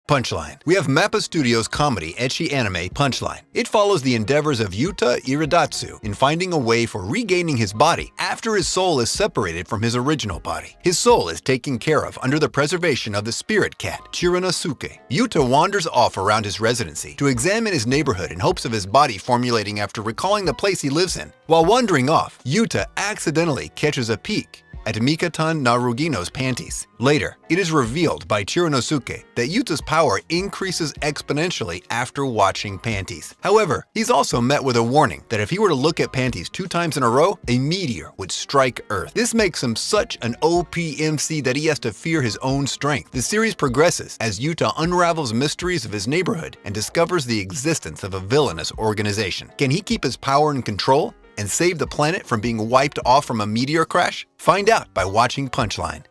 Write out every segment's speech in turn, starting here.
Punchline. We have Mappa Studios' comedy ecchi anime Punchline. It follows the endeavors of Yuta Iradatsu in finding a way for regaining his body after his soul is separated from his original body. His soul is taken care of under the preservation of the spirit cat, Chiranosuke. Yuta wanders off around his residency to examine his neighborhood in hopes of his body formulating after recalling the place he lives in. While wandering off, Yuta accidentally catches a peek at Mikatan Narugino's panties. Later, it is revealed by Chiranosuke that Yuta's power increases exponentially after watching panties. However, he's also met with a warning that if he were to look at panties 2 times in a row, a meteor would strike Earth. This makes him such an OP MC that he has to fear his own strength. The series progresses as Yuta unravels mysteries of his neighborhood and discovers the existence of a villainous organization. Can he keep his power and control and save the planet from being wiped off from a meteor crash? Find out by watching Punchline.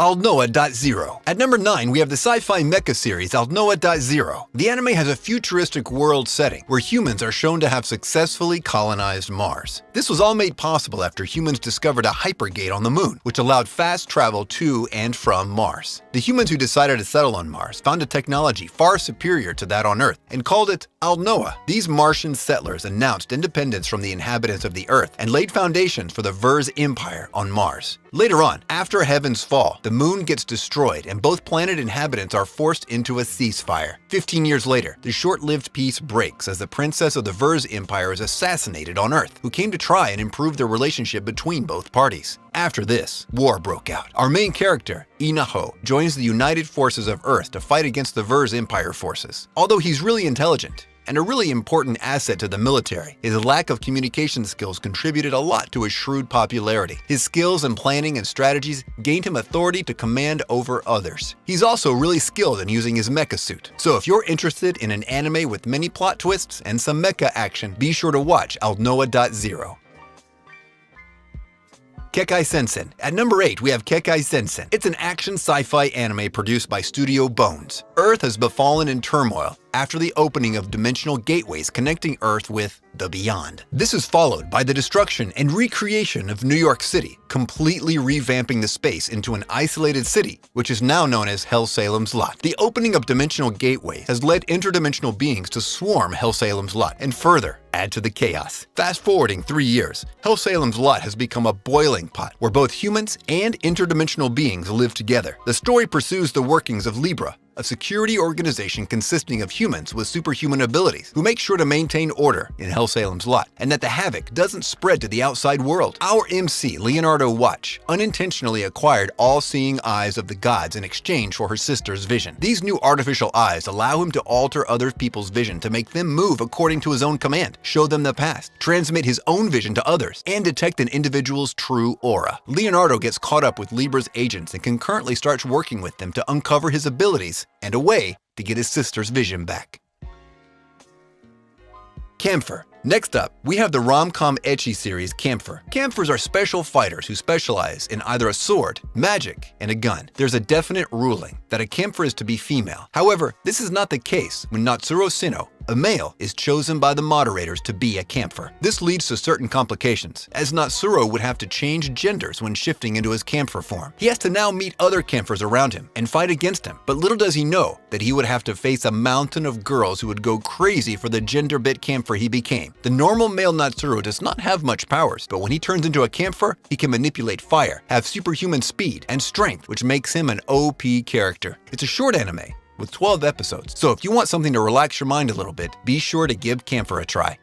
Aldnoah.0. At number 9, we have the sci-fi mecha series Aldnoah.0. The anime has a futuristic world setting where humans are shown to have successfully colonized Mars. This was all made possible after humans discovered a hypergate on the moon, which allowed fast travel to and from Mars. The humans who decided to settle on Mars found a technology far superior to that on Earth and called it Aldnoah. These Martian settlers announced independence from the inhabitants of the Earth and laid foundations for the Ver's empire on Mars. Later on, after Heaven's fall, the moon gets destroyed and both planet inhabitants are forced into a ceasefire. 15 years later, the short-lived peace breaks as the princess of the Ver's empire is assassinated on Earth, who came to try and improve the relationship between both parties. After this, war broke out. Our main character, Inaho, joins the United Forces of Earth to fight against the Ver's empire forces. Although he's really intelligent and a really important asset to the military, his lack of communication skills contributed a lot to his shrewd popularity. His skills in planning and strategies gained him authority to command over others. He's also really skilled in using his mecha suit. So if you're interested in an anime with many plot twists and some mecha action, be sure to watch Aldnoah.0. Kekai Sensen. At number 8, we have Kekai Sensen. It's an action sci-fi anime produced by Studio Bones. Earth has befallen in turmoil after the opening of dimensional gateways connecting Earth with the Beyond. This is followed by the destruction and recreation of New York City, completely revamping the space into an isolated city, which is now known as Hellsalem's Lot. The opening of dimensional gateway has led interdimensional beings to swarm Hellsalem's Lot and further add to the chaos. Fast forwarding 3 years, Hellsalem's Lot has become a boiling pot where both humans and interdimensional beings live together. The story pursues the workings of Libra, a security organization consisting of humans with superhuman abilities who make sure to maintain order in Hellsalem's Lot and that the havoc doesn't spread to the outside world. Our MC, Leonardo Watch, unintentionally acquired all-seeing eyes of the gods in exchange for her sister's vision. These new artificial eyes allow him to alter other people's vision to make them move according to his own command, show them the past, transmit his own vision to others, and detect an individual's true aura. Leonardo gets caught up with Libra's agents and concurrently starts working with them to uncover his abilities and a way to get his sister's vision back. Camphor. Next up, we have the rom-com ecchi series Camphor. Camphors are special fighters who specialize in either a sword, magic, and a gun. There's a definite ruling that a camphor is to be female. However, this is not the case when Natsuro Sinnoh, a male, is chosen by the moderators to be a camphor. This leads to certain complications, as Natsuro would have to change genders when shifting into his camphor form. He has to now meet other camphors around him and fight against him, but little does he know that he would have to face a mountain of girls who would go crazy for the gender-bit camphor he became. The normal male Natsuro does not have much powers, but when he turns into a camphor, he can manipulate fire, have superhuman speed and strength, which makes him an OP character. It's a short anime with 12 episodes, so if you want something to relax your mind a little bit, be sure to give Camphor a try.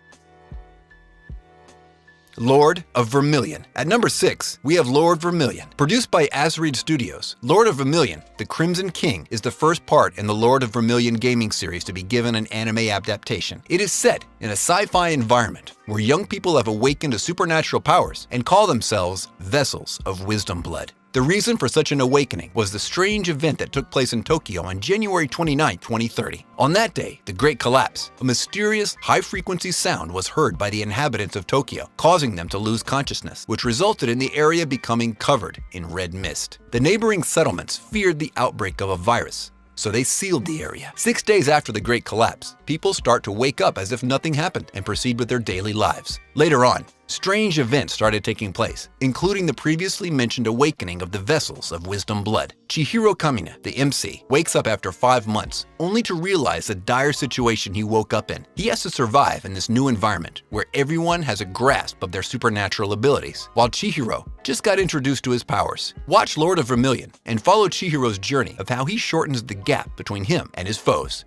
Lord of Vermilion. At number 6, we have Lord Vermilion. Produced by Asread Studios, Lord of Vermilion, the Crimson King, is the first part in the Lord of Vermilion gaming series to be given an anime adaptation. It is set in a sci-fi environment where young people have awakened to supernatural powers and call themselves Vessels of Wisdom Blood. The reason for such an awakening was the strange event that took place in Tokyo on January 29, 2030. On that day, the Great Collapse, a mysterious, high-frequency sound was heard by the inhabitants of Tokyo, causing them to lose consciousness, which resulted in the area becoming covered in red mist. The neighboring settlements feared the outbreak of a virus, so they sealed the area. 6 days after the Great Collapse, people start to wake up as if nothing happened and proceed with their daily lives. Later on, Strange events started taking place, including the previously mentioned awakening of the vessels of wisdom blood. Chihiro Kamina, the MC, wakes up after 5 months, only to realize the dire situation he woke up in. He has to survive in this new environment, where everyone has a grasp of their supernatural abilities, while Chihiro just got introduced to his powers. Watch Lord of Vermilion and follow Chihiro's journey of how he shortens the gap between him and his foes.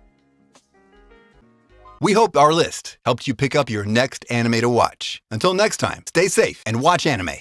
We hope our list helped you pick up your next anime to watch. Until next time, stay safe and watch anime.